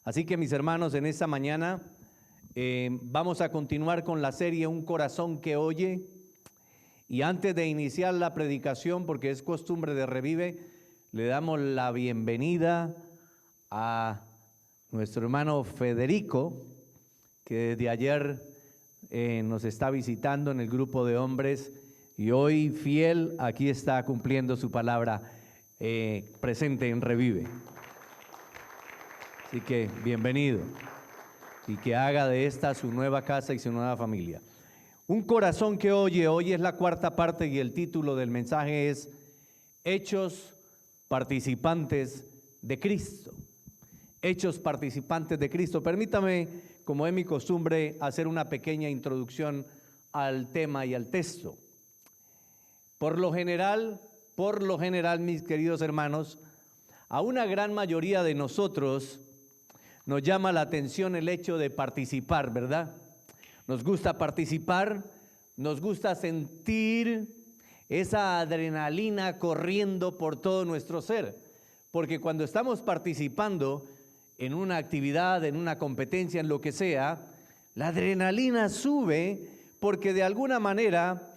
Así que mis hermanos, en esta mañana vamos a continuar con la serie Un Corazón que Oye. Y antes de iniciar la predicación, porque es costumbre de Revive, le damos la bienvenida a nuestro hermano Federico, que desde ayer nos está visitando en el grupo de hombres y hoy fiel aquí está cumpliendo su palabra presente en Revive. Así que bienvenido y que haga de esta su nueva casa y su nueva familia. Un corazón que oye, hoy es la cuarta parte y el título del mensaje es Hechos participantes de Cristo. Hechos participantes de Cristo. Permítame, como es mi costumbre, hacer una pequeña introducción al tema y al texto. Por lo general, mis queridos hermanos, a una gran mayoría de nosotros nos llama la atención el hecho de participar, ¿verdad? Nos gusta participar, nos gusta sentir esa adrenalina corriendo por todo nuestro ser, porque cuando estamos participando en una actividad, en una competencia, en lo que sea, la adrenalina sube porque de alguna manera,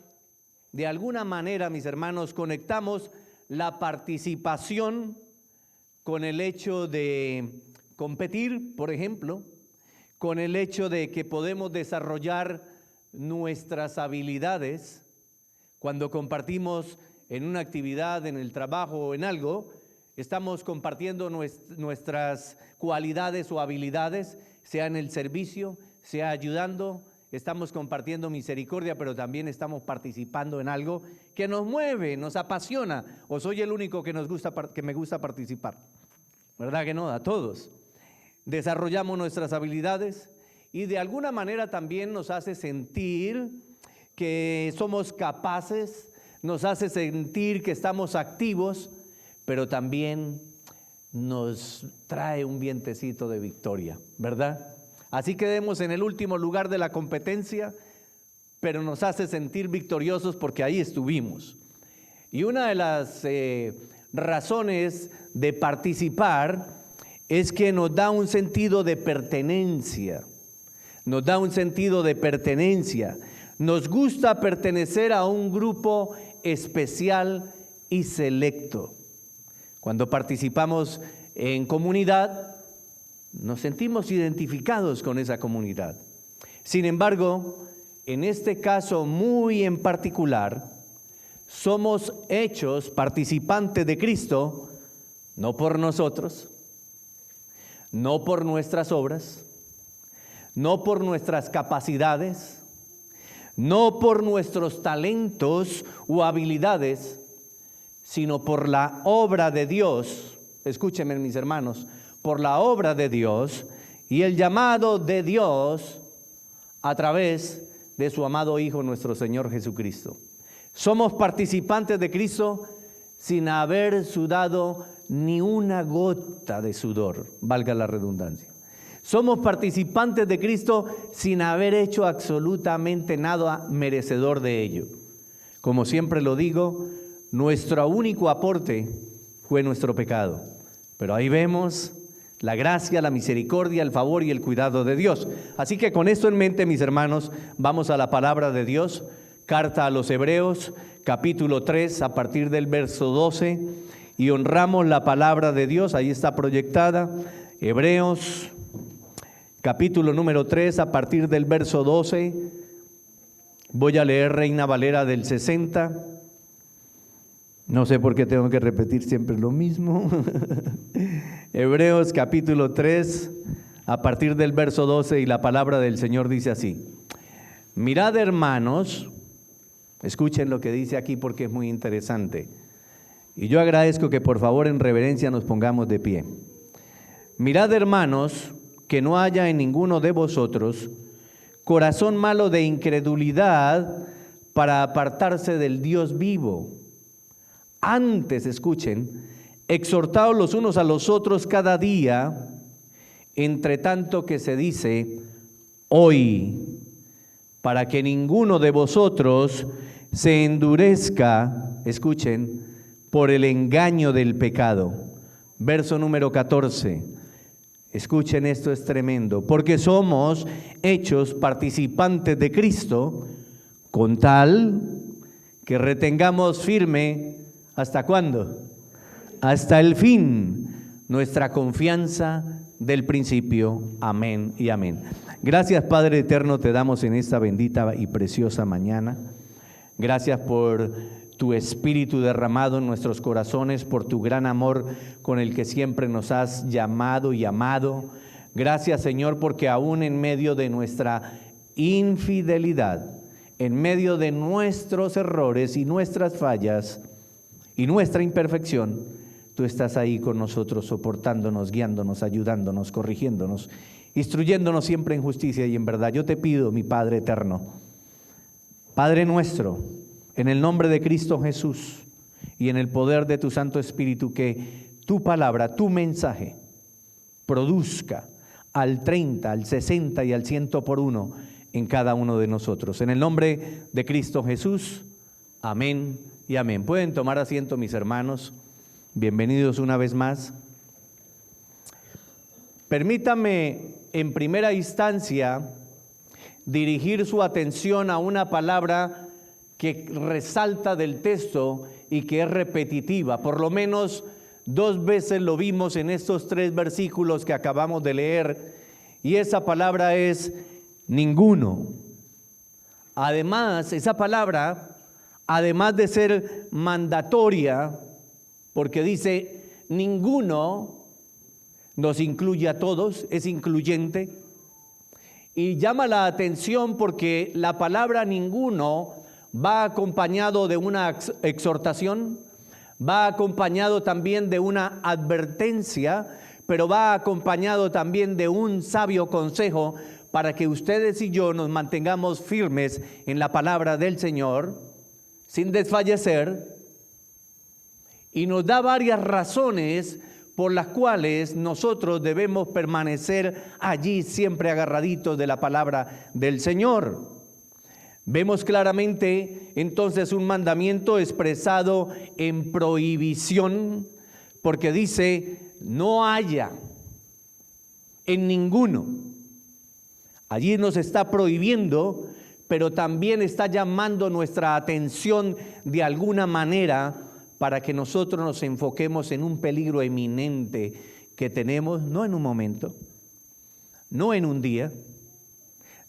mis hermanos, conectamos la participación con el hecho de competir, por ejemplo, con el hecho de que podemos desarrollar nuestras habilidades. Cuando compartimos en una actividad, en el trabajo o en algo, estamos compartiendo nuestras cualidades o habilidades, sea en el servicio, sea ayudando, estamos compartiendo misericordia, pero también estamos participando en algo que nos mueve, nos apasiona, o soy el único que me gusta participar. ¿Verdad que no? A todos. Desarrollamos nuestras habilidades y de alguna manera también nos hace sentir que somos capaces, nos hace sentir que estamos activos, pero también nos trae un vientecito de victoria, ¿verdad? Así quedemos en el último lugar de la competencia, pero nos hace sentir victoriosos porque ahí estuvimos. Y una de las razones de participar es que nos da un sentido de pertenencia, nos da un sentido de pertenencia. Nos gusta pertenecer a un grupo especial y selecto. Cuando participamos en comunidad, nos sentimos identificados con esa comunidad. Sin embargo, en este caso muy en particular, somos hechos participantes de Cristo, no por nosotros, no por nuestras obras, no por nuestras capacidades, no por nuestros talentos u habilidades, sino por la obra de Dios. Escúchenme, mis hermanos, por la obra de Dios y el llamado de Dios a través de su amado Hijo, nuestro Señor Jesucristo. Somos participantes de Cristo sin haber sudado ni una gota de sudor, valga la redundancia. Somos participantes de Cristo sin haber hecho absolutamente nada merecedor de ello. Como siempre lo digo, nuestro único aporte fue nuestro pecado. Pero ahí vemos la gracia, la misericordia, el favor y el cuidado de Dios. Así que con esto en mente, mis hermanos, vamos a la palabra de Dios. Carta a los Hebreos, capítulo 3, a partir del verso 12. Y honramos la palabra de Dios, ahí está proyectada. Hebreos, capítulo número 3, a partir del verso 12. Voy a leer Reina Valera del 60. No sé por qué tengo que repetir siempre lo mismo. Hebreos capítulo 3, a partir del verso 12, y la palabra del Señor dice así. Mirad, hermanos, escuchen lo que dice aquí porque es muy interesante. Y yo agradezco que por favor en reverencia nos pongamos de pie. Mirad, hermanos, que no haya en ninguno de vosotros corazón malo de incredulidad para apartarse del Dios vivo. Antes, escuchen, exhortaos los unos a los otros cada día, entre tanto que se dice hoy, para que ninguno de vosotros se endurezca, escuchen, por el engaño del pecado. Verso número 14. Escuchen, esto es tremendo, porque somos hechos participantes de Cristo, con tal que retengamos firme, ¿hasta cuándo? Hasta el fin, nuestra confianza del principio. Amén y amén. Gracias, Padre eterno, te damos en esta bendita y preciosa mañana. Gracias por tu Espíritu derramado en nuestros corazones, por tu gran amor con el que siempre nos has llamado y amado. Gracias, Señor, porque aún en medio de nuestra infidelidad, en medio de nuestros errores y nuestras fallas y nuestra imperfección, tú estás ahí con nosotros, soportándonos, guiándonos, ayudándonos, corrigiéndonos, instruyéndonos siempre en justicia y en verdad. Yo te pido, mi Padre eterno, Padre nuestro, en el nombre de Cristo Jesús y en el poder de tu Santo Espíritu, que tu palabra, tu mensaje, produzca al 30, al 60 y al 100 por uno en cada uno de nosotros. En el nombre de Cristo Jesús, amén y amén. Pueden tomar asiento, mis hermanos. Bienvenidos una vez más. Permítame en primera instancia dirigir su atención a una palabra que resalta del texto y que es repetitiva. Por lo menos 2 veces lo vimos en estos 3 versículos que acabamos de leer, y esa palabra es ninguno. Además, esa palabra, además de ser mandatoria, porque dice ninguno, nos incluye a todos, es incluyente, y llama la atención porque la palabra ninguno va acompañado de una exhortación, va acompañado también de una advertencia, pero va acompañado también de un sabio consejo para que ustedes y yo nos mantengamos firmes en la palabra del Señor, sin desfallecer, y nos da varias razones por las cuales nosotros debemos permanecer allí siempre agarraditos de la palabra del Señor. Vemos claramente entonces un mandamiento expresado en prohibición, porque dice no haya en ninguno. Allí nos está prohibiendo, pero también está llamando nuestra atención de alguna manera para que nosotros nos enfoquemos en un peligro eminente que tenemos, no en un momento, no en un día,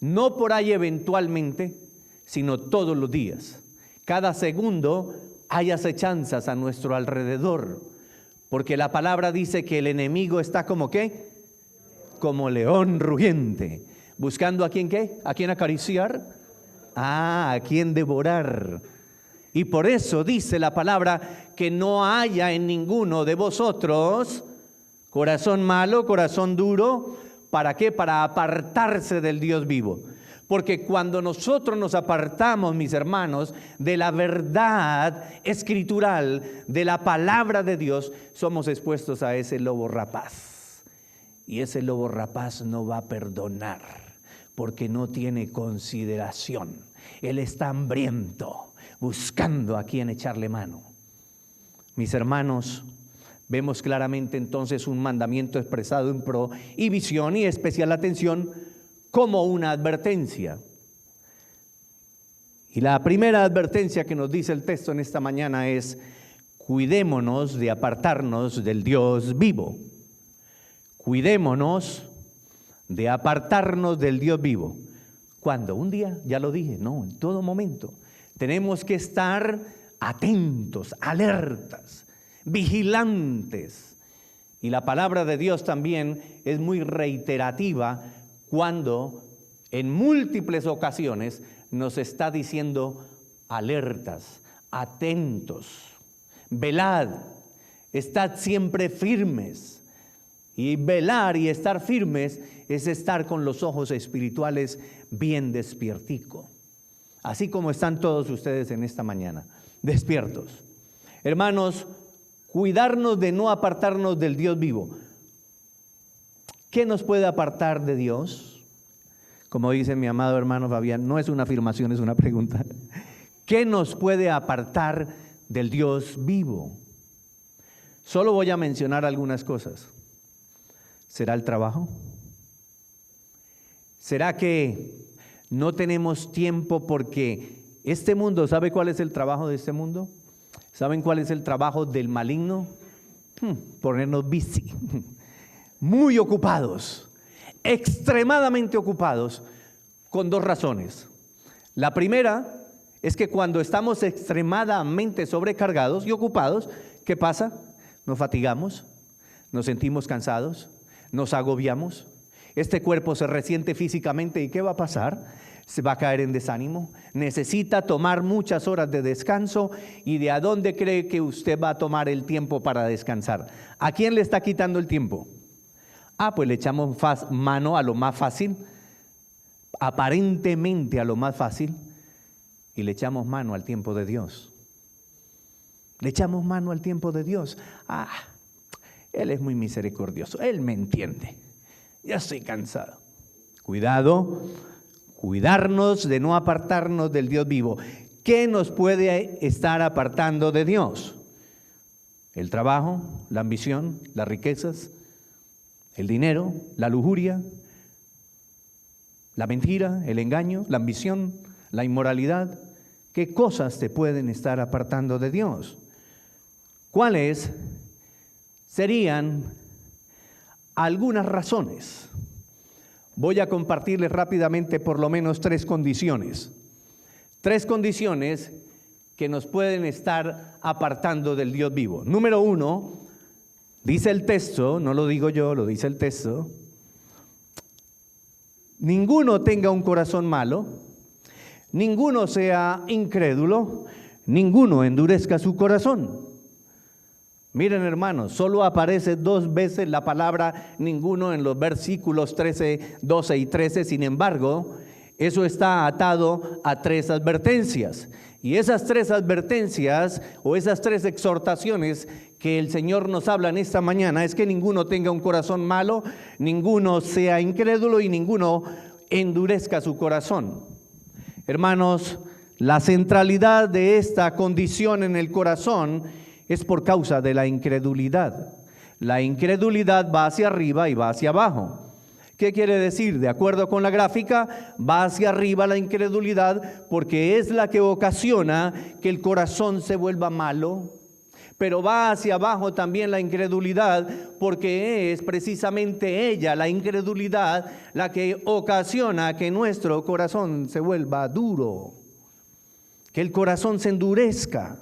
no por ahí eventualmente, sino todos los días. Cada segundo hay acechanzas a nuestro alrededor, porque la palabra dice que el enemigo está como ¿qué? Como león rugiente, buscando a quién ¿qué? ¿A quién acariciar? A quién devorar. Y por eso dice la palabra que no haya en ninguno de vosotros corazón malo, corazón duro. ¿Para qué? Para apartarse del Dios vivo. Porque cuando nosotros nos apartamos, mis hermanos, de la verdad escritural, de la palabra de Dios, somos expuestos a ese lobo rapaz. Y ese lobo rapaz no va a perdonar, porque no tiene consideración. Él está hambriento, buscando a quien echarle mano. Mis hermanos, vemos claramente entonces un mandamiento expresado en prohibición y especial atención como una advertencia. Y la primera advertencia que nos dice el texto en esta mañana es: cuidémonos de apartarnos del Dios vivo. Cuidémonos de apartarnos del Dios vivo. ¿Cuándo? ¿Un día? Ya lo dije, no, en todo momento. Tenemos que estar atentos, alertas, vigilantes. Y la palabra de Dios también es muy reiterativa cuando en múltiples ocasiones nos está diciendo alertas, atentos, velad, estad siempre firmes. Y velar y estar firmes es estar con los ojos espirituales bien despiertico. Así como están todos ustedes en esta mañana, despiertos. Hermanos, cuidarnos de no apartarnos del Dios vivo. ¿Qué nos puede apartar de Dios? Como dice mi amado hermano Fabián, no es una afirmación, es una pregunta. ¿Qué nos puede apartar del Dios vivo? Solo voy a mencionar algunas cosas. ¿Será el trabajo? ¿Será que no tenemos tiempo porque este mundo, ¿sabe cuál es el trabajo de este mundo? ¿Saben cuál es el trabajo del maligno? Ponernos busy, muy ocupados, extremadamente ocupados, con dos razones. La primera es que cuando estamos extremadamente sobrecargados y ocupados, ¿qué pasa? Nos fatigamos, nos sentimos cansados, nos agobiamos, este cuerpo se resiente físicamente y ¿qué va a pasar? Se va a caer en desánimo, necesita tomar muchas horas de descanso. ¿Y de a dónde cree que usted va a tomar el tiempo para descansar? ¿A quién le está quitando el tiempo? Pues le echamos mano a lo más fácil, aparentemente a lo más fácil, y le echamos mano al tiempo de Dios. Le echamos mano al tiempo de Dios. Él es muy misericordioso, Él me entiende, ya estoy cansado. Cuidado, cuidarnos de no apartarnos del Dios vivo. ¿Qué nos puede estar apartando de Dios? El trabajo, la ambición, las riquezas, el dinero, la lujuria, la mentira, el engaño, la ambición, la inmoralidad. ¿Qué cosas te pueden estar apartando de Dios? ¿Cuáles serían algunas razones? Voy a compartirles rápidamente por lo menos 3 condiciones. 3 condiciones que nos pueden estar apartando del Dios vivo. Número 1, dice el texto, no lo digo yo, lo dice el texto: ninguno tenga un corazón malo, ninguno sea incrédulo, ninguno endurezca su corazón. Miren, hermanos, solo aparece 2 veces la palabra ninguno en los versículos 13, 12 y 13. Sin embargo, eso está atado a 3 advertencias. Y esas 3 advertencias o esas 3 exhortaciones que el Señor nos habla en esta mañana es que ninguno tenga un corazón malo, ninguno sea incrédulo y ninguno endurezca su corazón. Hermanos, la centralidad de esta condición en el corazón es por causa de la incredulidad. La incredulidad va hacia arriba y va hacia abajo. ¿Qué quiere decir? De acuerdo con la gráfica, va hacia arriba la incredulidad porque es la que ocasiona que el corazón se vuelva malo. Pero va hacia abajo también la incredulidad porque es precisamente ella, la incredulidad, la que ocasiona que nuestro corazón se vuelva duro, que el corazón se endurezca.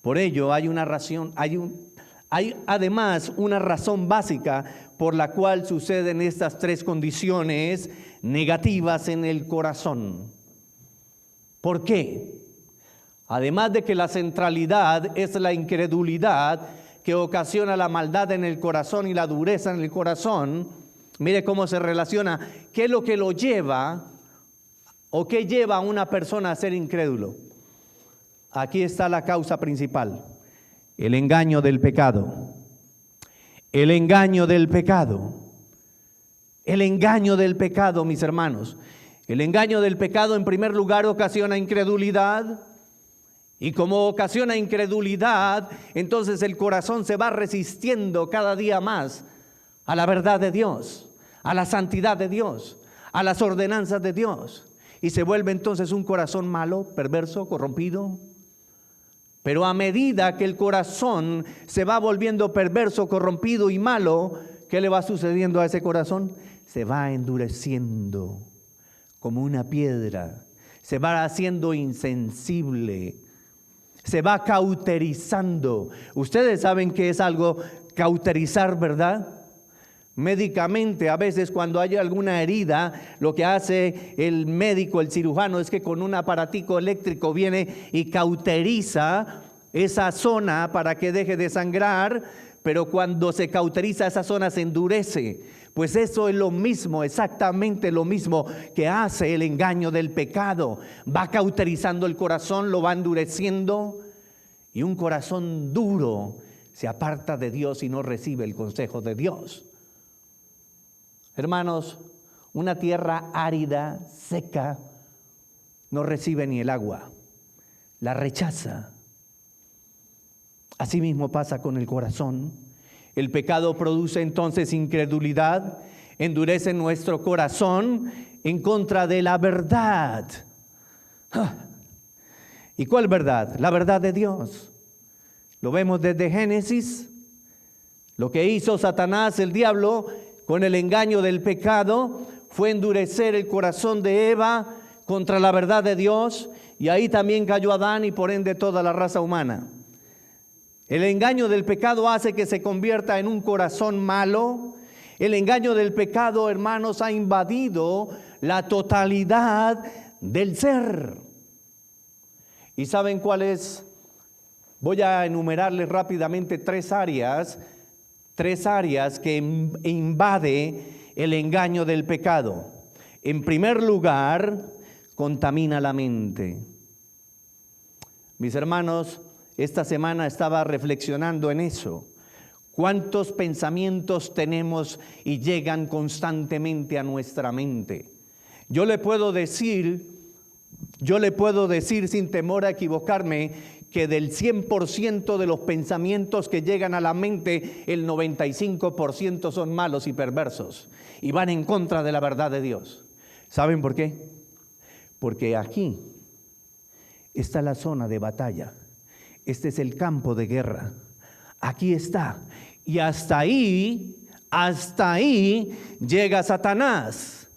Por ello hay una razón, hay además una razón básica por la cual suceden estas 3 condiciones negativas en el corazón. ¿Por qué? Además de que la centralidad es la incredulidad que ocasiona la maldad en el corazón y la dureza en el corazón, mire cómo se relaciona. ¿Qué es lo que lo lleva o qué lleva a una persona a ser incrédulo? Aquí está la causa principal: el engaño del pecado. El engaño del pecado. El engaño del pecado, mis hermanos. El engaño del pecado, en primer lugar, ocasiona incredulidad. Y como ocasiona incredulidad, entonces el corazón se va resistiendo cada día más a la verdad de Dios, a la santidad de Dios, a las ordenanzas de Dios. Y se vuelve entonces un corazón malo, perverso, corrompido. Pero a medida que el corazón se va volviendo perverso, corrompido y malo, ¿qué le va sucediendo a ese corazón? Se va endureciendo como una piedra, se va haciendo insensible, se va cauterizando. Ustedes saben que es algo cauterizar, ¿verdad? Médicamente, a veces cuando hay alguna herida, lo que hace el médico, el cirujano, es que con un aparatico eléctrico viene y cauteriza esa zona para que deje de sangrar, pero cuando se cauteriza esa zona se endurece. Pues eso es lo mismo, exactamente lo mismo que hace el engaño del pecado. Va cauterizando el corazón, lo va endureciendo, y un corazón duro se aparta de Dios y no recibe el consejo de Dios. Hermanos, una tierra árida, seca, no recibe ni el agua, la rechaza. Así mismo pasa con el corazón. El pecado produce entonces incredulidad, endurece nuestro corazón en contra de la verdad. ¿Y cuál verdad? La verdad de Dios. Lo vemos desde Génesis. Lo que hizo Satanás, el diablo, con el engaño del pecado, fue endurecer el corazón de Eva contra la verdad de Dios, y ahí también cayó Adán y por ende toda la raza humana. El engaño del pecado hace que se convierta en un corazón malo. El engaño del pecado, hermanos, ha invadido la totalidad del ser. ¿Y saben cuál es? Voy a enumerarles rápidamente tres áreas que invade el engaño del pecado. En primer lugar, contamina la mente. Mis hermanos, esta semana estaba reflexionando en eso. ¿Cuántos pensamientos tenemos y llegan constantemente a nuestra mente? Yo le puedo decir sin temor a equivocarme, que del 100% de los pensamientos que llegan a la mente, el 95% son malos y perversos y van en contra de la verdad de Dios. ¿Saben por qué? Porque aquí está la zona de batalla. Este es el campo de guerra. Aquí está. Y hasta ahí llega Satanás.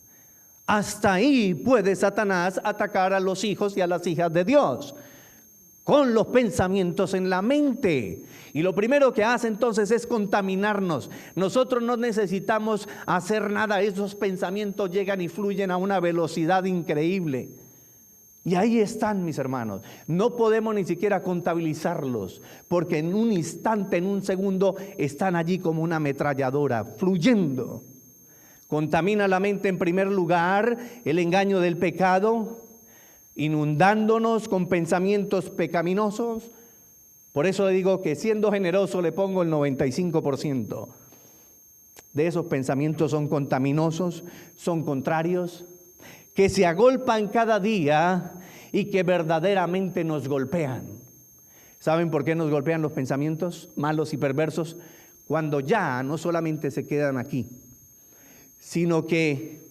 Hasta ahí puede Satanás atacar a los hijos y a las hijas de Dios con los pensamientos en la mente. Y lo primero que hace entonces es contaminarnos. Nosotros no necesitamos hacer nada. Esos pensamientos llegan y fluyen a una velocidad increíble. Y ahí están, mis hermanos. No podemos ni siquiera contabilizarlos, porque en un instante, en un segundo, están allí como una ametralladora, fluyendo. Contamina la mente en primer lugar, el engaño del pecado, inundándonos con pensamientos pecaminosos. Por eso le digo que siendo generoso le pongo el 95% de esos pensamientos son contaminosos, son contrarios, que se agolpan cada día y que verdaderamente nos golpean. ¿Saben por qué nos golpean los pensamientos malos y perversos? Cuando ya no solamente se quedan aquí, sino que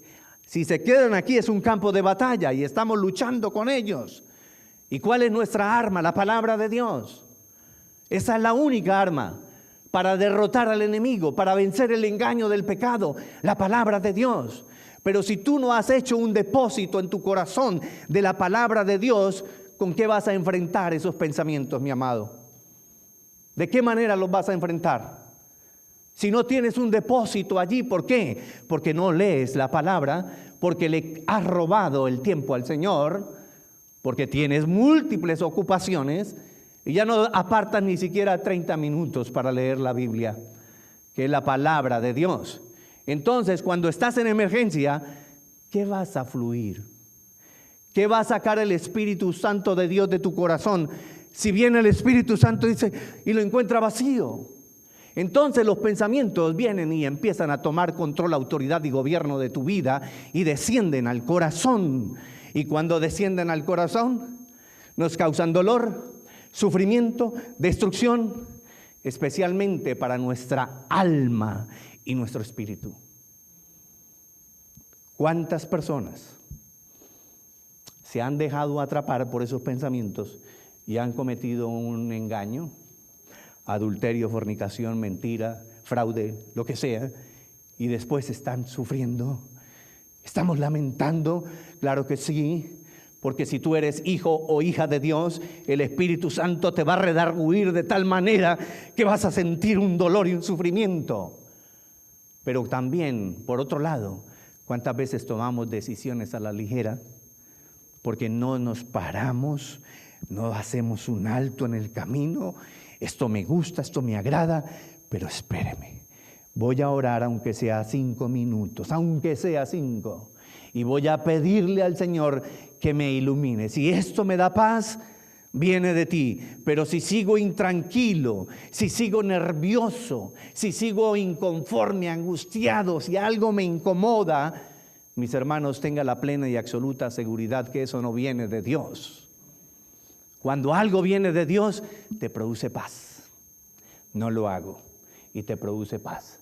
si se quedan aquí es un campo de batalla y estamos luchando con ellos. ¿Y cuál es nuestra arma? La palabra de Dios. Esa es la única arma para derrotar al enemigo, para vencer el engaño del pecado, la palabra de Dios. Pero si tú no has hecho un depósito en tu corazón de la palabra de Dios, ¿con qué vas a enfrentar esos pensamientos, mi amado? ¿De qué manera los vas a enfrentar? Si no tienes un depósito allí, ¿por qué? Porque no lees la palabra, porque le has robado el tiempo al Señor, porque tienes múltiples ocupaciones y ya no apartas ni siquiera 30 minutos para leer la Biblia, que es la palabra de Dios. Entonces, cuando estás en emergencia, ¿qué vas a fluir? ¿Qué va a sacar el Espíritu Santo de Dios de tu corazón? Si viene el Espíritu Santo dice, y lo encuentra vacío. Entonces los pensamientos vienen y empiezan a tomar control, autoridad y gobierno de tu vida y descienden al corazón. Y cuando descienden al corazón, nos causan dolor, sufrimiento, destrucción, especialmente para nuestra alma y nuestro espíritu. ¿Cuántas personas se han dejado atrapar por esos pensamientos y han cometido un engaño? Adulterio, fornicación, mentira, fraude, lo que sea, y después están sufriendo, estamos lamentando. Claro que sí, porque si tú eres hijo o hija de Dios, el Espíritu Santo te va a redarguir de tal manera que vas a sentir un dolor y un sufrimiento. Pero también, por otro lado, ¿cuántas veces tomamos decisiones a la ligera? Porque no nos paramos, no hacemos un alto en el camino. Esto me gusta, esto me agrada, pero espéreme, voy a orar aunque sea 5 minutos, aunque sea 5, y voy a pedirle al Señor que me ilumine. Si esto me da paz, viene de ti, pero si sigo intranquilo, si sigo nervioso, si sigo inconforme, angustiado, si algo me incomoda, mis hermanos, tenga la plena y absoluta seguridad que eso no viene de Dios. Cuando algo viene de Dios, te produce paz. No lo hago. y te produce paz.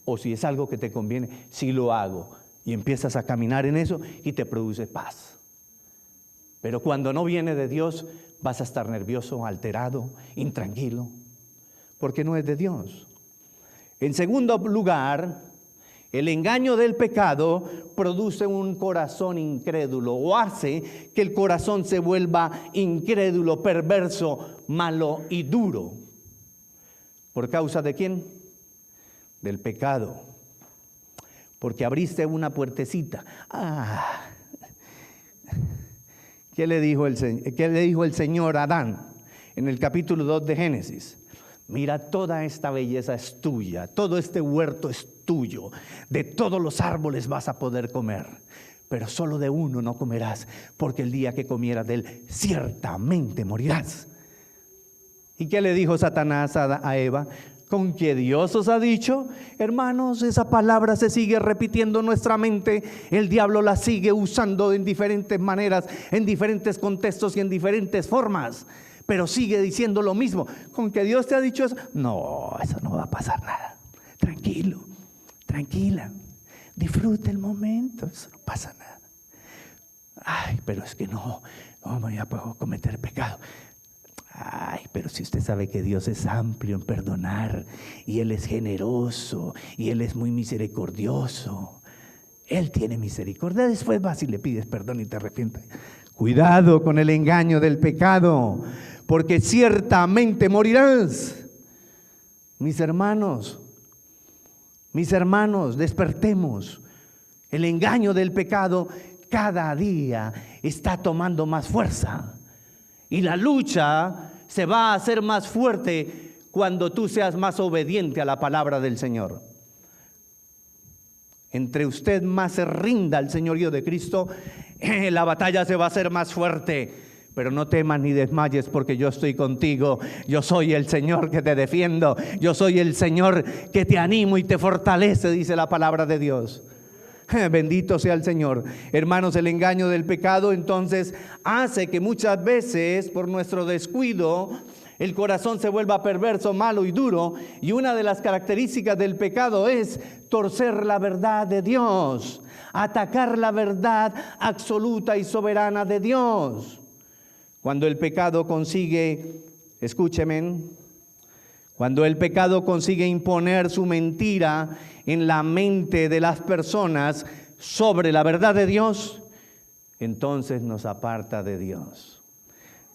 O si es algo que te conviene, sí lo hago. Y empiezas a caminar en eso y te produce paz. Pero cuando no viene de Dios, vas a estar nervioso, alterado, intranquilo, porque no es de Dios. En segundo lugar, el engaño del pecado produce un corazón incrédulo o hace que el corazón se vuelva incrédulo, perverso, malo y duro. ¿Por causa de quién? Del pecado. Porque abriste una puertecita. ¿Qué le dijo el Señor a Adán en el capítulo 2 de Génesis? Mira, toda esta belleza es tuya, todo este huerto es tuyo, de todos los árboles vas a poder comer, pero solo de uno no comerás, porque el día que comieras de él, ciertamente morirás. ¿Y qué le dijo Satanás a Eva? ¿Con qué Dios os ha dicho? Hermanos, esa palabra se sigue repitiendo en nuestra mente. El diablo la sigue usando en diferentes maneras, en diferentes contextos y en diferentes formas. Pero sigue diciendo lo mismo. ¿Con que Dios te ha dicho eso? No, eso no va a pasar nada. Tranquilo, tranquila. Disfruta el momento, eso no pasa nada. Ay, pero es que no ya puedo cometer pecado. Ay, pero si usted sabe que Dios es amplio en perdonar y Él es generoso y Él es muy misericordioso. Él tiene misericordia. Después vas y le pides perdón y te arrepientes. Cuidado con el engaño del pecado, porque ciertamente morirás. Mis hermanos, despertemos. El engaño del pecado cada día está tomando más fuerza. Y la lucha se va a hacer más fuerte cuando tú seas más obediente a la palabra del Señor. Entre usted más se rinda al señorío de Cristo, la batalla se va a hacer más fuerte. Pero no temas ni desmayes, porque yo estoy contigo. Yo soy el Señor que te defiendo. Yo soy el Señor que te animo y te fortalece, dice la palabra de Dios. Bendito sea el Señor. Hermanos, el engaño del pecado entonces hace que muchas veces por nuestro descuido el corazón se vuelva perverso, malo y duro. Y una de las características del pecado es torcer la verdad de Dios, atacar la verdad absoluta y soberana de Dios. Cuando el pecado consigue, escúcheme, cuando el pecado consigue imponer su mentira en la mente de las personas sobre la verdad de Dios, entonces nos aparta de Dios.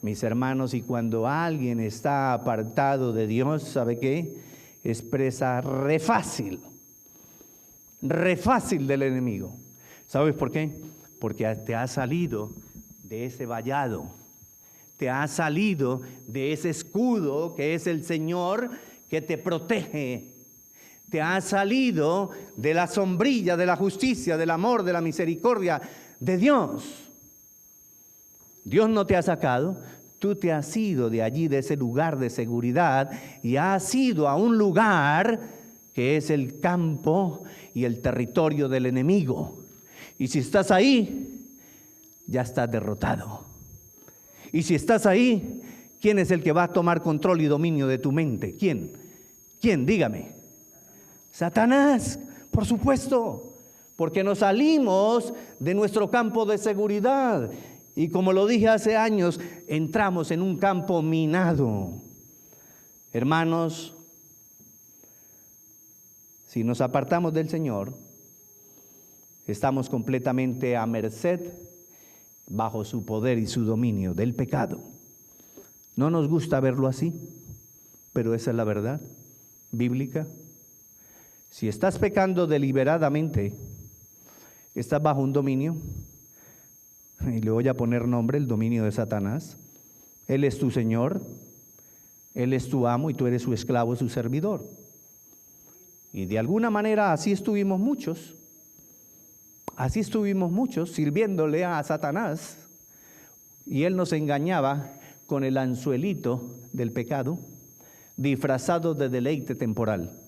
Mis hermanos, y cuando alguien está apartado de Dios, ¿sabe qué? Es presa re fácil del enemigo. ¿Sabes por qué? Porque te ha salido de ese vallado, te ha salido de ese escudo que es el Señor que te protege. Te ha salido de la sombrilla de la justicia, del amor, de la misericordia de Dios. Dios no te ha sacado, tú te has ido de allí, de ese lugar de seguridad, y has ido a un lugar que es el campo y el territorio del enemigo. Y si estás ahí, ya estás derrotado. Y si estás ahí, ¿quién es el que va a tomar control y dominio de tu mente? ¿Quién? Dígame. Satanás, por supuesto, porque nos salimos de nuestro campo de seguridad y como lo dije hace años, entramos en un campo minado. Hermanos, si nos apartamos del Señor, estamos completamente a merced, bajo su poder y su dominio del pecado. No nos gusta verlo así, pero esa es la verdad bíblica. Si estás pecando deliberadamente, estás bajo un dominio, y le voy a poner nombre, el dominio de Satanás. Él es tu Señor, Él es tu amo y tú eres su esclavo, su servidor. Y de alguna manera así estuvimos muchos sirviéndole a Satanás, y él nos engañaba con el anzuelito del pecado, disfrazado de deleite temporal.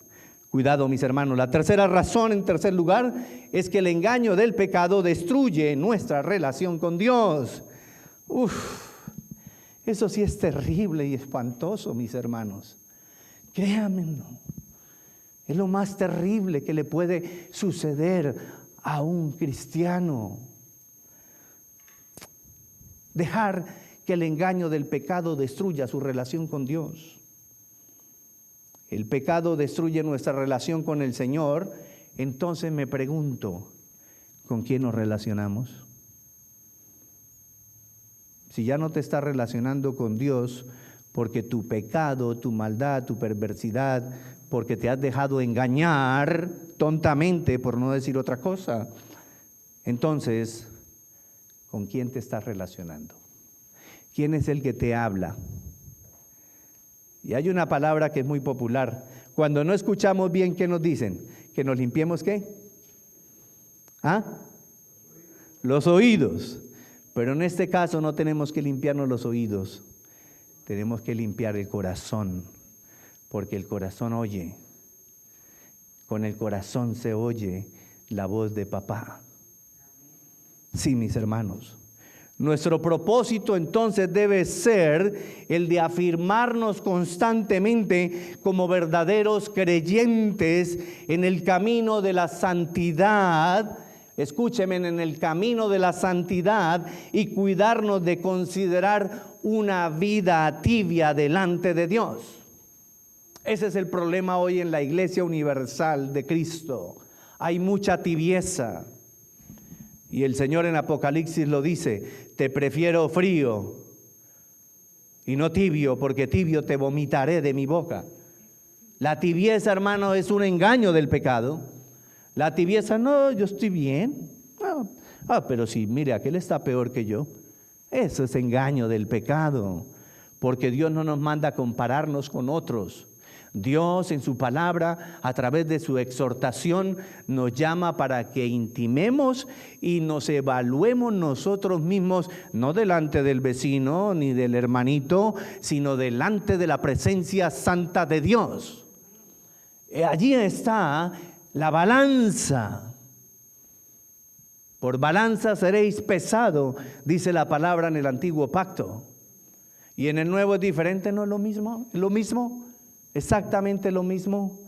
Cuidado, mis hermanos. La tercera razón, en tercer lugar, es que el engaño del pecado destruye nuestra relación con Dios. Eso sí es terrible y espantoso, mis hermanos. Créanme, Es lo más terrible que le puede suceder a un cristiano. Dejar que el engaño del pecado destruya su relación con Dios. El pecado destruye nuestra relación con el Señor. Entonces me pregunto, ¿con quién nos relacionamos? Si ya no te estás relacionando con Dios porque tu pecado, tu maldad, tu perversidad, porque te has dejado engañar tontamente, por no decir otra cosa, entonces, ¿con quién te estás relacionando? ¿Quién es el que te habla? Y hay una palabra que es muy popular. Cuando no escuchamos bien, ¿qué nos dicen? ¿Que nos limpiemos qué? ¿Ah? Los oídos. Pero en este caso no tenemos que limpiarnos los oídos. Tenemos que limpiar el corazón. Porque el corazón oye. Con el corazón se oye la voz de papá. Sí, mis hermanos. Nuestro propósito entonces debe ser el de afirmarnos constantemente como verdaderos creyentes en el camino de la santidad. Escúcheme, en el camino de la santidad, y cuidarnos de considerar una vida tibia delante de Dios. Ese es el problema hoy en la Iglesia Universal de Cristo. Hay mucha tibieza. Y el Señor en Apocalipsis lo dice: te prefiero frío y no tibio, porque tibio te vomitaré de mi boca. La tibieza, hermano, es un engaño del pecado. La tibieza, no, yo estoy bien. Pero sí, mire, aquel está peor que yo. Eso es engaño del pecado, porque Dios no nos manda a compararnos con otros. Dios en su palabra, a través de su exhortación, nos llama para que intimemos y nos evaluemos nosotros mismos, no delante del vecino ni del hermanito, sino delante de la presencia santa de Dios. Allí está la balanza. Por balanza seréis pesado, dice la palabra en el antiguo pacto. Y en el nuevo es diferente, ¿no es lo mismo? ¿Es lo mismo? Exactamente lo mismo.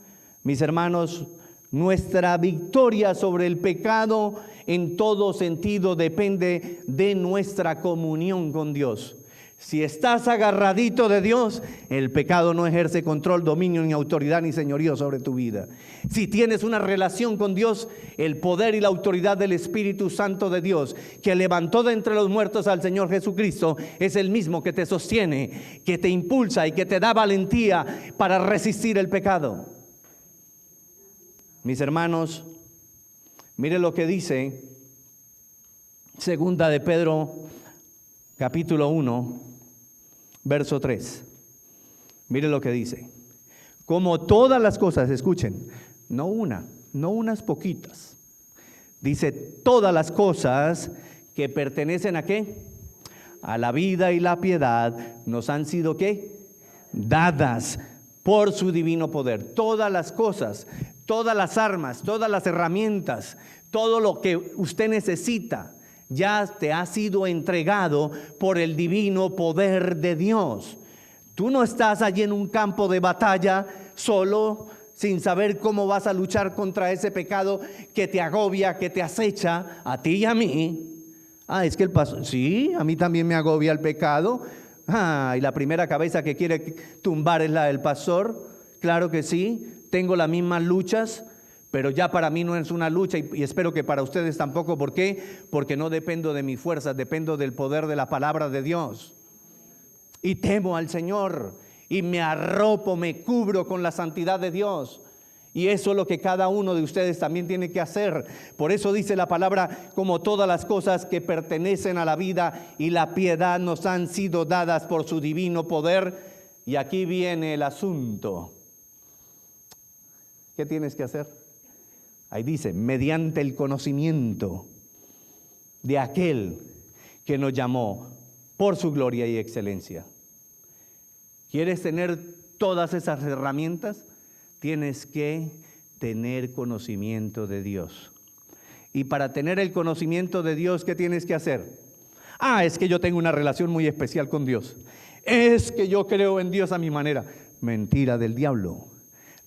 Mis hermanos, nuestra victoria sobre el pecado en todo sentido depende de nuestra comunión con Dios. Si estás agarradito de Dios, el pecado no ejerce control, dominio, ni autoridad, ni señorío sobre tu vida. Si tienes una relación con Dios, el poder y la autoridad del Espíritu Santo de Dios, que levantó de entre los muertos al Señor Jesucristo, es el mismo que te sostiene, que te impulsa y que te da valentía para resistir el pecado. Mis hermanos, mire lo que dice Segunda de Pedro, capítulo 1, verso 3. Mire lo que dice: como todas las cosas, escuchen, no unas poquitas. Dice: todas las cosas que pertenecen ¿a qué? A la vida y la piedad nos han sido ¿qué? Dadas por su divino poder. Todas las cosas, todas las armas, todas las herramientas, todo lo que usted necesita, ya te ha sido entregado por el divino poder de Dios. Tú no estás allí en un campo de batalla solo, sin saber cómo vas a luchar contra ese pecado que te agobia, que te acecha a ti y a mí. Es que el pastor, sí, a mí también me agobia el pecado. Y la primera cabeza que quiere tumbar es la del pastor. Claro que sí, tengo las mismas luchas. Pero ya para mí no es una lucha, y espero que para ustedes tampoco. ¿Por qué? Porque no dependo de mis fuerzas, dependo del poder de la palabra de Dios. Y temo al Señor, y me arropo, me cubro con la santidad de Dios. Y eso es lo que cada uno de ustedes también tiene que hacer. Por eso dice la palabra: como todas las cosas que pertenecen a la vida y la piedad nos han sido dadas por su divino poder. Y aquí viene el asunto. ¿Qué tienes que hacer? Ahí dice: mediante el conocimiento de aquel que nos llamó por su gloria y excelencia. ¿Quieres tener todas esas herramientas? Tienes que tener conocimiento de Dios. Y para tener el conocimiento de Dios, ¿qué tienes que hacer? Es que yo tengo una relación muy especial con Dios. Es que yo creo en Dios a mi manera. Mentira del diablo.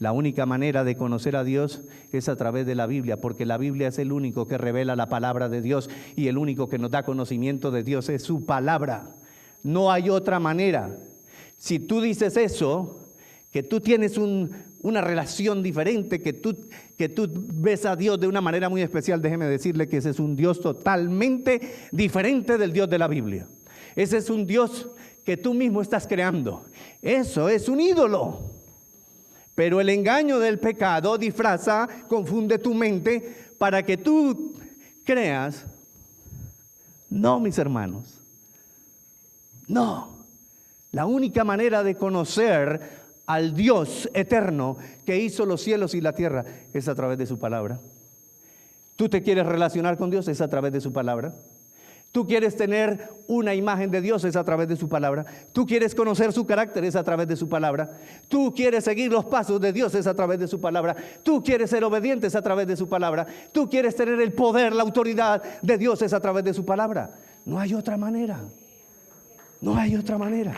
La única manera de conocer a Dios es a través de la Biblia, porque la Biblia es el único que revela la palabra de Dios y el único que nos da conocimiento de Dios es su palabra. No hay otra manera. Si tú dices eso, que tú tienes una relación diferente, que tú ves a Dios de una manera muy especial, déjeme decirle que ese es un Dios totalmente diferente del Dios de la Biblia. Ese es un Dios que tú mismo estás creando. Eso es un ídolo. Pero el engaño del pecado disfraza, confunde tu mente para que tú creas. No, mis hermanos. No. La única manera de conocer al Dios eterno que hizo los cielos y la tierra es a través de su palabra. ¿Tú te quieres relacionar con Dios? Es a través de su palabra. ¿Tú quieres tener una imagen de Dios? Es a través de su palabra. ¿Tú quieres conocer su carácter? Es a través de su palabra. ¿Tú quieres seguir los pasos de Dios? Es a través de su palabra. ¿Tú quieres ser obediente? Es a través de su palabra. ¿Tú quieres tener el poder, la autoridad de Dios? Es a través de su palabra. No hay otra manera. No hay otra manera.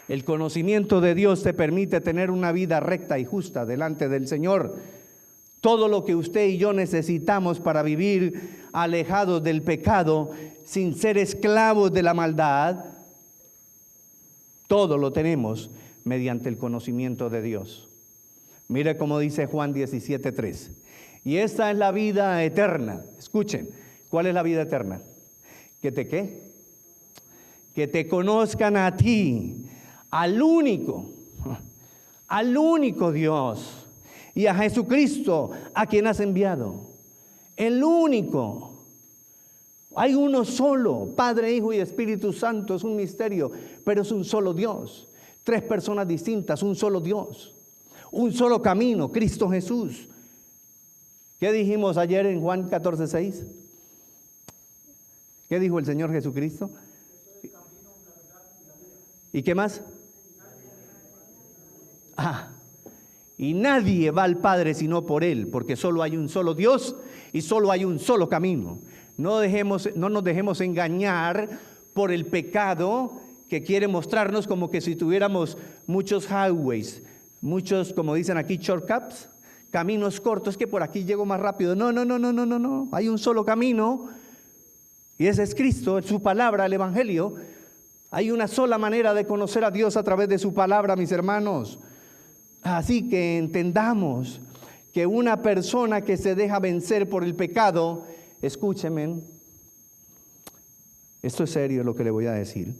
El conocimiento de Dios te permite tener una vida recta y justa delante del Señor. Todo lo que usted y yo necesitamos para vivir alejados del pecado, sin ser esclavos de la maldad, todo lo tenemos mediante el conocimiento de Dios. Mire cómo dice Juan 17:3. Y esta es la vida eterna. Escuchen, ¿cuál es la vida eterna? ¿Que te qué? Que te conozcan a ti, al único Dios, y a Jesucristo, a quien has enviado. El único. Hay uno solo, Padre, Hijo y Espíritu Santo. Es un misterio, pero es un solo Dios. 3 personas distintas, un solo Dios. Un solo camino, Cristo Jesús. ¿Qué dijimos ayer en Juan 14:6? ¿Qué dijo el Señor Jesucristo? ¿Y qué más? Y nadie va al Padre sino por Él, porque solo hay un solo Dios y solo hay un solo camino. No nos dejemos engañar por el pecado que quiere mostrarnos como que si tuviéramos muchos highways, muchos, como dicen aquí, shortcuts, caminos cortos, que por aquí llego más rápido. No. Hay un solo camino y ese es Cristo, es su palabra, el Evangelio. Hay una sola manera de conocer a Dios a través de su palabra, mis hermanos. Así que entendamos que una persona que se deja vencer por el pecado, escúcheme, esto es serio lo que le voy a decir.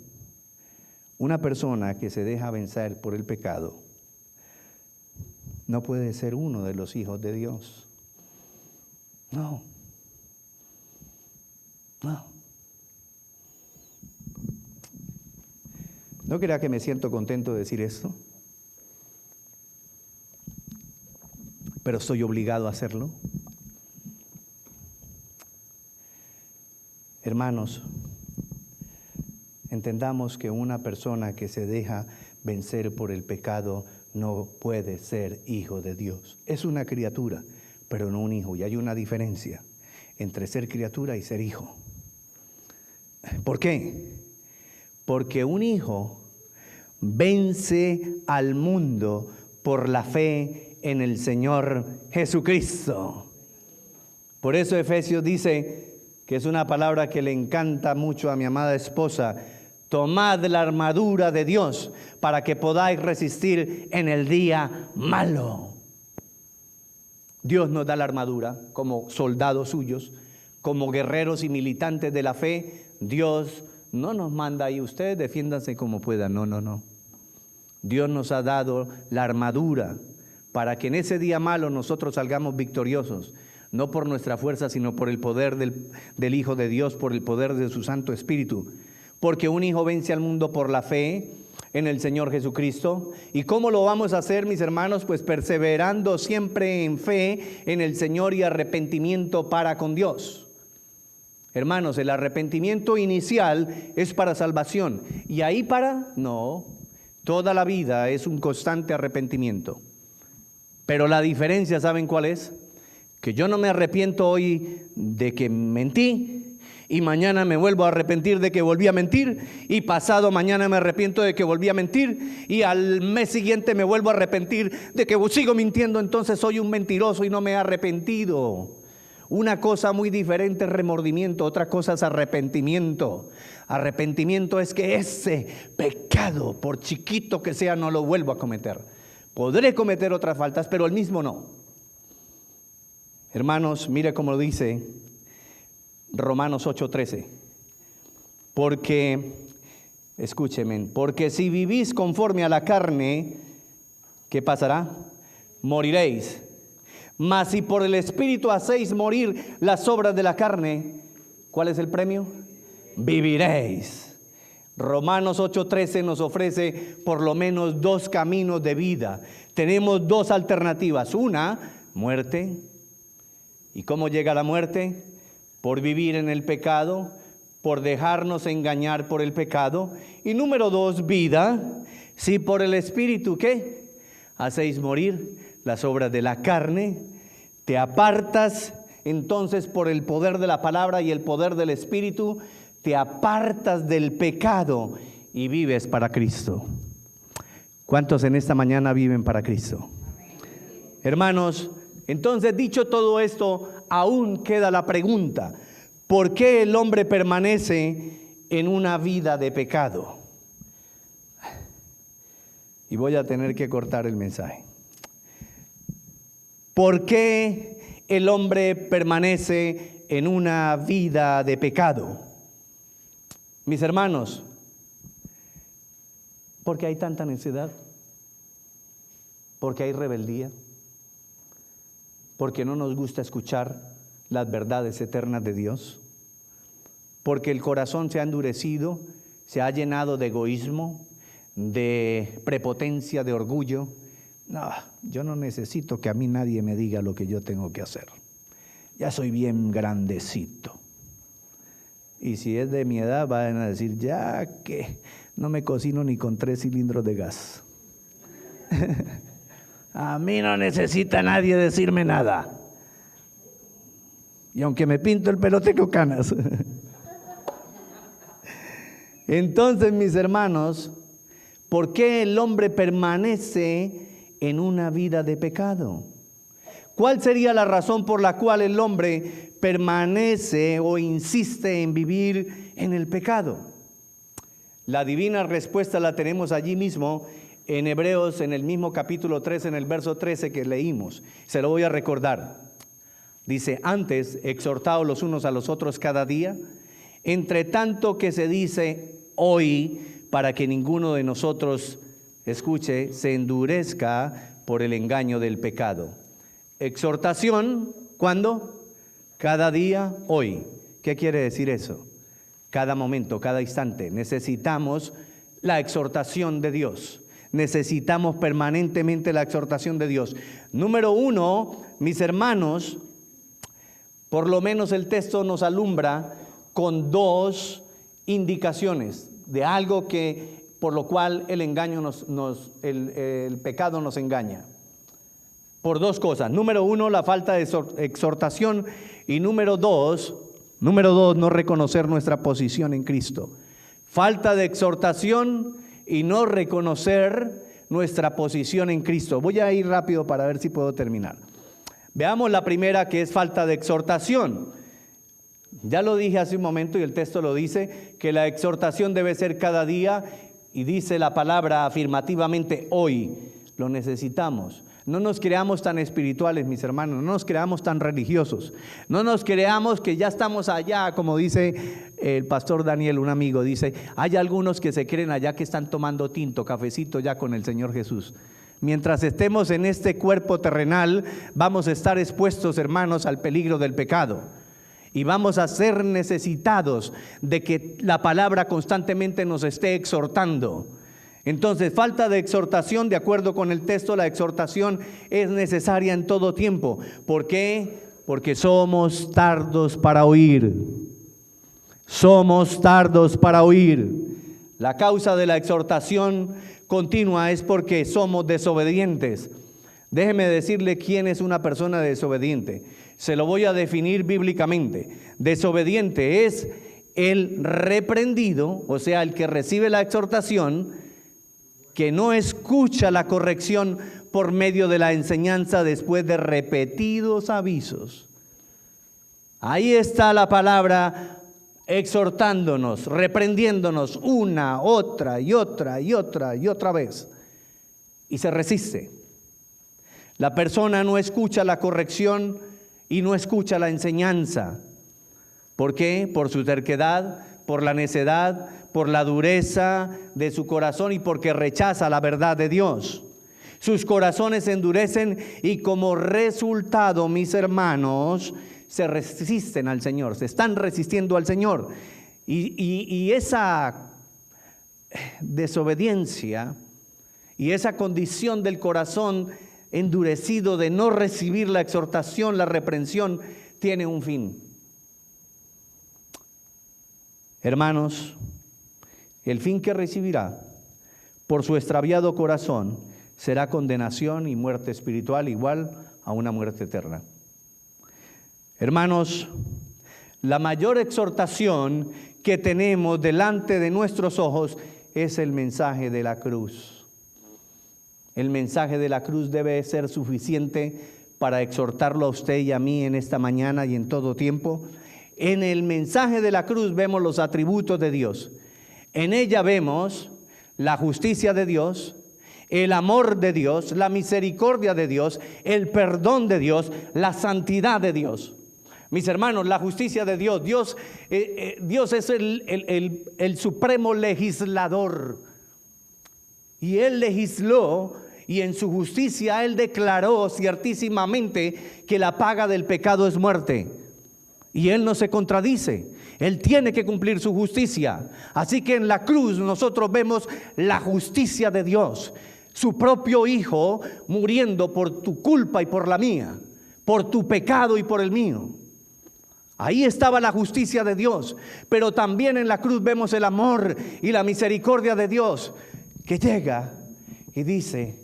Una persona que se deja vencer por el pecado no puede ser uno de los hijos de Dios. No. ¿No crea que me siento contento de decir esto? Pero soy obligado a hacerlo. Hermanos, entendamos que una persona que se deja vencer por el pecado no puede ser hijo de Dios. Es una criatura, pero no un hijo. Y hay una diferencia entre ser criatura y ser hijo. ¿Por qué? Porque un hijo vence al mundo por la fe en el Señor Jesucristo. Por eso Efesios dice, que es una palabra que le encanta mucho a mi amada esposa: tomad la armadura de Dios para que podáis resistir en el día malo. Dios nos da la armadura como soldados suyos, como guerreros y militantes de la fe. Dios no nos manda ahí, ustedes defiéndanse como puedan. No. Dios nos ha dado la armadura para que en ese día malo nosotros salgamos victoriosos, no por nuestra fuerza, sino por el poder del Hijo de Dios, por el poder de su Santo Espíritu. Porque un hijo vence al mundo por la fe en el Señor Jesucristo. ¿Y cómo lo vamos a hacer, mis hermanos? Pues perseverando siempre en fe en el Señor y arrepentimiento para con Dios. Hermanos, el arrepentimiento inicial es para salvación. ¿Y ahí para? No. Toda la vida es un constante arrepentimiento. Pero la diferencia, ¿saben cuál es? Que yo no me arrepiento hoy de que mentí y mañana me vuelvo a arrepentir de que volví a mentir, y pasado mañana me arrepiento de que volví a mentir, y al mes siguiente me vuelvo a arrepentir de que sigo mintiendo, entonces soy un mentiroso y no me he arrepentido. Una cosa muy diferente es remordimiento, otra cosa es arrepentimiento. Arrepentimiento es que ese pecado, por chiquito que sea, no lo vuelvo a cometer. Podré cometer otras faltas, pero el mismo no. Hermanos, mire cómo lo dice Romanos 8:13. Porque, escúcheme, porque si vivís conforme a la carne, ¿qué pasará? Moriréis. Mas si por el Espíritu hacéis morir las obras de la carne, ¿cuál es el premio? Viviréis. Romanos 8:13 nos ofrece por lo menos dos caminos de vida. Tenemos dos alternativas. Una, muerte. ¿Y cómo llega la muerte? Por vivir en el pecado, por dejarnos engañar por el pecado. Y número dos, vida. Si por el Espíritu, ¿qué? Hacéis morir las obras de la carne, te apartas entonces por el poder de la palabra y el poder del Espíritu, te apartas del pecado y vives para Cristo. ¿Cuántos en esta mañana viven para Cristo? Hermanos, entonces dicho todo esto, aún queda la pregunta: ¿por qué el hombre permanece en una vida de pecado? Y voy a tener que cortar el mensaje. ¿Por qué el hombre permanece en una vida de pecado? Mis hermanos, porque hay tanta necedad, porque hay rebeldía, porque no nos gusta escuchar las verdades eternas de Dios, porque el corazón se ha endurecido, se ha llenado de egoísmo, de prepotencia, de orgullo. No, yo no necesito que a mí nadie me diga lo que yo tengo que hacer. Ya soy bien grandecito. Y si es de mi edad, van a decir, ya que no me cocino ni con 3 cilindros de gas. A mí no necesita nadie decirme nada. Y aunque me pinto el pelo, tengo canas. Entonces, mis hermanos, ¿por qué el hombre permanece en una vida de pecado? ¿Cuál sería la razón por la cual el hombre permanece o insiste en vivir en el pecado? La divina respuesta la tenemos allí mismo en Hebreos, en el mismo capítulo 3, en el verso 13 que leímos. Se lo voy a recordar. Dice, antes, exhortaos los unos a los otros cada día, entre tanto que se dice hoy, para que ninguno de nosotros, escuche, se endurezca por el engaño del pecado. Exhortación, ¿cuándo? Cada día, hoy. ¿Qué quiere decir eso? Cada momento, cada instante. Necesitamos la exhortación de Dios. Necesitamos permanentemente la exhortación de Dios. Número uno, mis hermanos, por lo menos el texto nos alumbra con dos indicaciones de algo que por lo cual el engaño el pecado nos engaña. Por dos cosas. Número uno, la falta de exhortación, y número dos, no reconocer nuestra posición en Cristo. Falta de exhortación y no reconocer nuestra posición en Cristo. Voy a ir rápido para ver si puedo terminar. Veamos la primera, que es falta de exhortación. Ya lo dije hace un momento y el texto lo dice, que la exhortación debe ser cada día, y dice la palabra afirmativamente hoy. Lo necesitamos. No nos creamos tan espirituales, mis hermanos, no nos creamos tan religiosos, no nos creamos que ya estamos allá, como dice el pastor Daniel, un amigo, dice, hay algunos que se creen allá que están tomando tinto, cafecito ya con el Señor Jesús. Mientras estemos en este cuerpo terrenal, vamos a estar expuestos, hermanos, al peligro del pecado. Y vamos a ser necesitados de que la palabra constantemente nos esté exhortando. Entonces, falta de exhortación, de acuerdo con el texto, la exhortación es necesaria en todo tiempo. ¿Por qué? Porque somos tardos para oír. Somos tardos para oír. La causa de la exhortación continua es porque somos desobedientes. Déjeme decirle quién es una persona desobediente. Se lo voy a definir bíblicamente. Desobediente es el reprendido, o sea, el que recibe la exhortación, que no escucha la corrección por medio de la enseñanza después de repetidos avisos. Ahí está la palabra exhortándonos, reprendiéndonos una, otra y otra y otra y otra vez. Y se resiste. La persona no escucha la corrección y no escucha la enseñanza. ¿Por qué? Por su terquedad, por la necedad, por la dureza de su corazón y porque rechaza la verdad de Dios. Sus corazones se endurecen y como resultado, mis hermanos, se resisten al Señor, se están resistiendo al Señor. Y esa desobediencia y esa condición del corazón endurecido de no recibir la exhortación, la reprensión, tiene un fin. Hermanos, el fin que recibirá por su extraviado corazón será condenación y muerte espiritual igual a una muerte eterna. Hermanos, la mayor exhortación que tenemos delante de nuestros ojos es el mensaje de la cruz. El mensaje de la cruz debe ser suficiente para exhortarlo a usted y a mí en esta mañana y en todo tiempo. En el mensaje de la cruz vemos los atributos de Dios. En ella vemos la justicia de Dios, el amor de Dios, la misericordia de Dios, el perdón de Dios, la santidad de Dios. Mis hermanos, la justicia de Dios. Dios es el supremo legislador. Y Él legisló y en su justicia Él declaró ciertísimamente que la paga del pecado es muerte. Y Él no se contradice. Él tiene que cumplir su justicia. Así que en la cruz nosotros vemos la justicia de Dios. Su propio Hijo muriendo por tu culpa y por la mía, por tu pecado y por el mío. Ahí estaba la justicia de Dios. Pero también en la cruz vemos el amor y la misericordia de Dios, que llega y dice,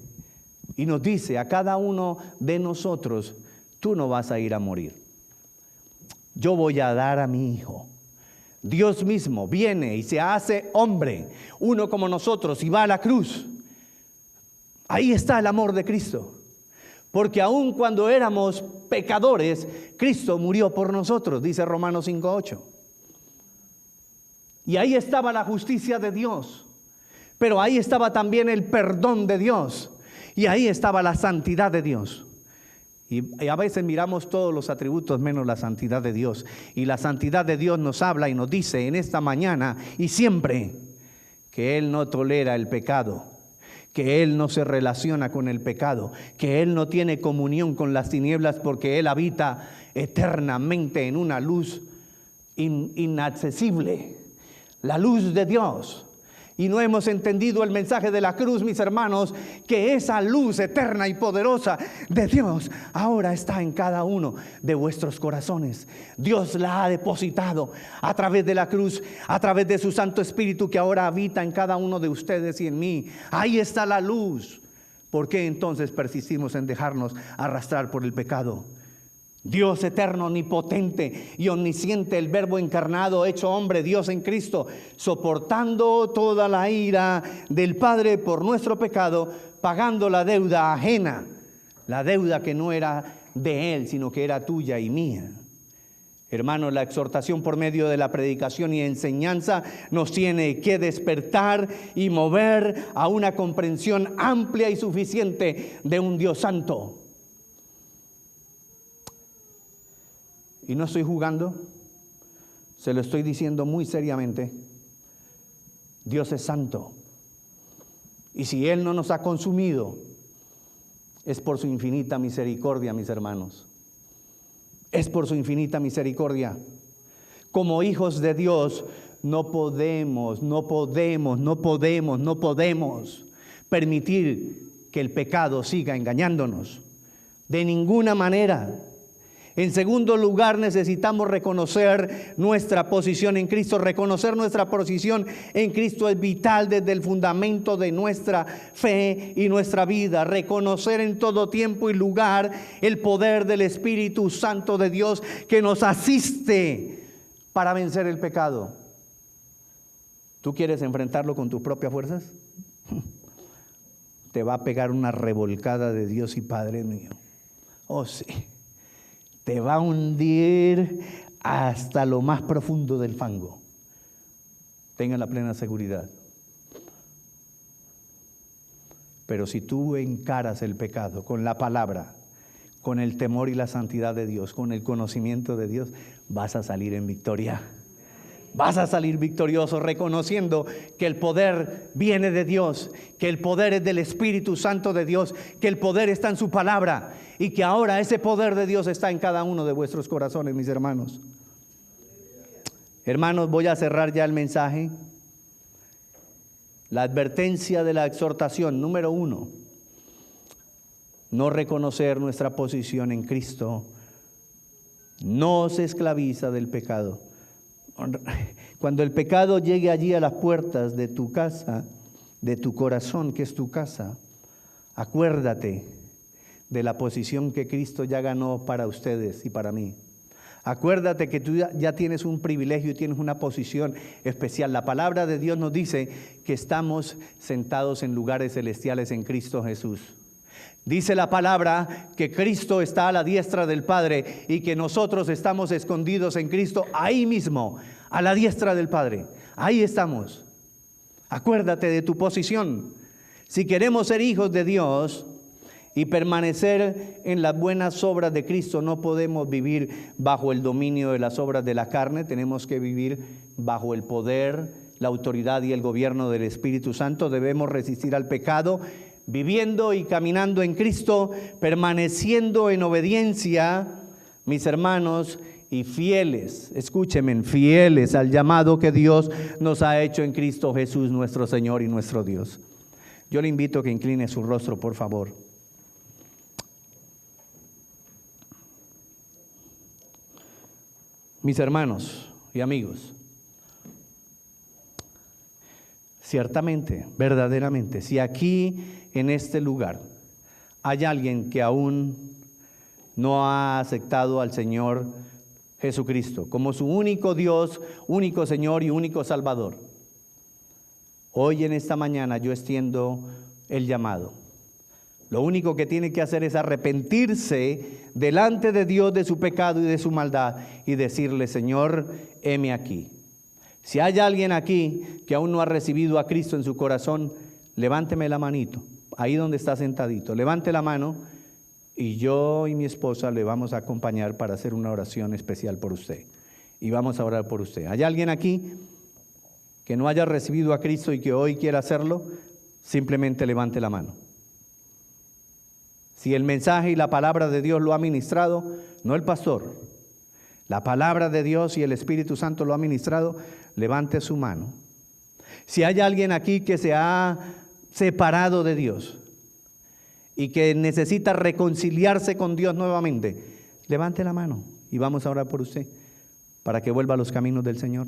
y nos dice a cada uno de nosotros: tú no vas a ir a morir. Yo voy a dar a mi Hijo. Dios mismo viene y se hace hombre, uno como nosotros, y va a la cruz. Ahí está el amor de Cristo. Porque aun cuando éramos pecadores, Cristo murió por nosotros, dice Romanos 5:8. Y ahí estaba la justicia de Dios. Pero ahí estaba también el perdón de Dios. Y ahí estaba la santidad de Dios. Y a veces miramos todos los atributos menos la santidad de Dios. Y la santidad de Dios nos habla y nos dice en esta mañana y siempre que Él no tolera el pecado, que Él no se relaciona con el pecado, que Él no tiene comunión con las tinieblas porque Él habita eternamente en una luz inaccesible, la luz de Dios. Y no hemos entendido el mensaje de la cruz, mis hermanos, que esa luz eterna y poderosa de Dios ahora está en cada uno de vuestros corazones. Dios la ha depositado a través de la cruz, a través de su Santo Espíritu que ahora habita en cada uno de ustedes y en mí. Ahí está la luz. ¿Por qué entonces persistimos en dejarnos arrastrar por el pecado? Dios eterno, omnipotente y omnisciente, el Verbo encarnado, hecho hombre, Dios en Cristo, soportando toda la ira del Padre por nuestro pecado, pagando la deuda ajena, la deuda que no era de Él, sino que era tuya y mía. Hermanos, la exhortación por medio de la predicación y enseñanza nos tiene que despertar y mover a una comprensión amplia y suficiente de un Dios santo. Y no estoy jugando, se lo estoy diciendo muy seriamente. Dios es santo. Y si Él no nos ha consumido, es por su infinita misericordia, mis hermanos. Es por su infinita misericordia. Como hijos de Dios, no podemos permitir que el pecado siga engañándonos. De ninguna manera. En segundo lugar, necesitamos reconocer nuestra posición en Cristo. Reconocer nuestra posición en Cristo es vital desde el fundamento de nuestra fe y nuestra vida. Reconocer en todo tiempo y lugar el poder del Espíritu Santo de Dios que nos asiste para vencer el pecado. ¿Tú quieres enfrentarlo con tus propias fuerzas? Te va a pegar una revolcada de Dios y Padre mío. Oh, sí. Te va a hundir hasta lo más profundo del fango. Tenga la plena seguridad. Pero si tú encaras el pecado con la palabra, con el temor y la santidad de Dios, con el conocimiento de Dios, vas a salir en victoria. Vas a salir victorioso reconociendo que el poder viene de Dios, que el poder es del Espíritu Santo de Dios, que el poder está en su palabra y que ahora ese poder de Dios está en cada uno de vuestros corazones, mis hermanos. Hermanos, voy a cerrar ya el mensaje. La advertencia de la exhortación, número 1, no reconocer nuestra posición en Cristo no se esclaviza del pecado. Cuando el pecado llegue allí a las puertas de tu casa, de tu corazón, que es tu casa, acuérdate de la posición que Cristo ya ganó para ustedes y para mí. Acuérdate que tú ya tienes un privilegio y tienes una posición especial. La palabra de Dios nos dice que estamos sentados en lugares celestiales en Cristo Jesús. Dice la palabra que Cristo está a la diestra del Padre y que nosotros estamos escondidos en Cristo ahí mismo, a la diestra del Padre. Ahí estamos. Acuérdate de tu posición. Si queremos ser hijos de Dios y permanecer en las buenas obras de Cristo, no podemos vivir bajo el dominio de las obras de la carne. Tenemos que vivir bajo el poder, la autoridad y el gobierno del Espíritu Santo. Debemos resistir al pecado, viviendo y caminando en Cristo, permaneciendo en obediencia, mis hermanos, y fieles, escúchenme, fieles al llamado que Dios nos ha hecho en Cristo Jesús, nuestro Señor y nuestro Dios. Yo le invito a que incline su rostro, por favor. Mis hermanos y amigos, ciertamente, verdaderamente, si aquí en este lugar hay alguien que aún no ha aceptado al Señor Jesucristo como su único Dios, único Señor y único Salvador, hoy en esta mañana yo extiendo el llamado. Lo único que tiene que hacer es arrepentirse delante de Dios de su pecado y de su maldad y decirle: Señor, heme aquí. Si hay alguien aquí que aún no ha recibido a Cristo en su corazón, levánteme la manito, ahí donde está sentadito, levante la mano y yo y mi esposa le vamos a acompañar para hacer una oración especial por usted. Y vamos a orar por usted. ¿Hay alguien aquí que no haya recibido a Cristo y que hoy quiera hacerlo? Simplemente levante la mano. Si el mensaje y la palabra de Dios lo ha ministrado, no el pastor, la palabra de Dios y el Espíritu Santo lo ha ministrado, levante su mano. Si hay alguien aquí que se ha separado de Dios y que necesita reconciliarse con Dios nuevamente, levante la mano y vamos a orar por usted para que vuelva a los caminos del Señor.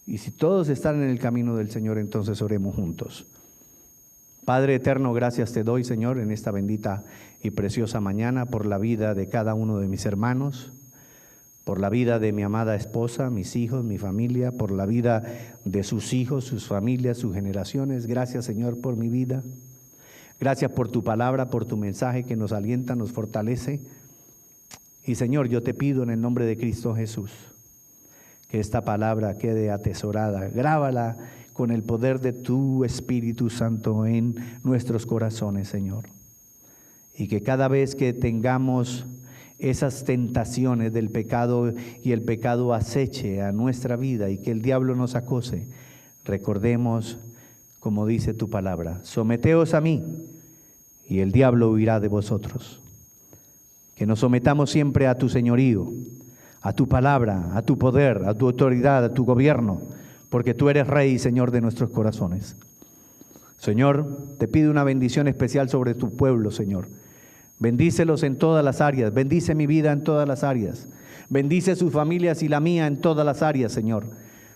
Y si todos están en el camino del Señor, entonces oremos juntos. Padre eterno, gracias te doy, Señor, en esta bendita y preciosa mañana por la vida de cada uno de mis hermanos, por la vida de mi amada esposa, mis hijos, mi familia, por la vida de sus hijos, sus familias, sus generaciones. Gracias, Señor, por mi vida. Gracias por tu palabra, por tu mensaje que nos alienta, nos fortalece. Y, Señor, yo te pido en el nombre de Cristo Jesús que esta palabra quede atesorada. Grábala con el poder de tu Espíritu Santo en nuestros corazones, Señor. Y que cada vez que tengamos esas tentaciones del pecado y el pecado aceche a nuestra vida y que el diablo nos acose, recordemos, como dice tu palabra: someteos a mí y el diablo huirá de vosotros. Que nos sometamos siempre a tu señorío, a tu palabra, a tu poder, a tu autoridad, a tu gobierno, porque tú eres Rey y Señor de nuestros corazones. Señor, te pido una bendición especial sobre tu pueblo, Señor, Bendícelos en todas las áreas. Bendice mi vida en todas las áreas. Bendice sus familias y la mía en todas las áreas, Señor.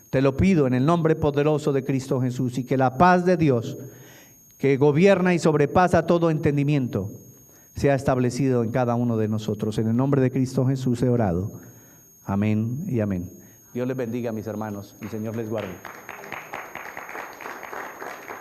Te lo pido en el nombre poderoso de Cristo Jesús, y que la paz de Dios, que gobierna y sobrepasa todo entendimiento, sea establecido en cada uno de nosotros. En el nombre de Cristo Jesús he orado. Amén y amén. Dios les bendiga, mis hermanos. El Señor les guarde.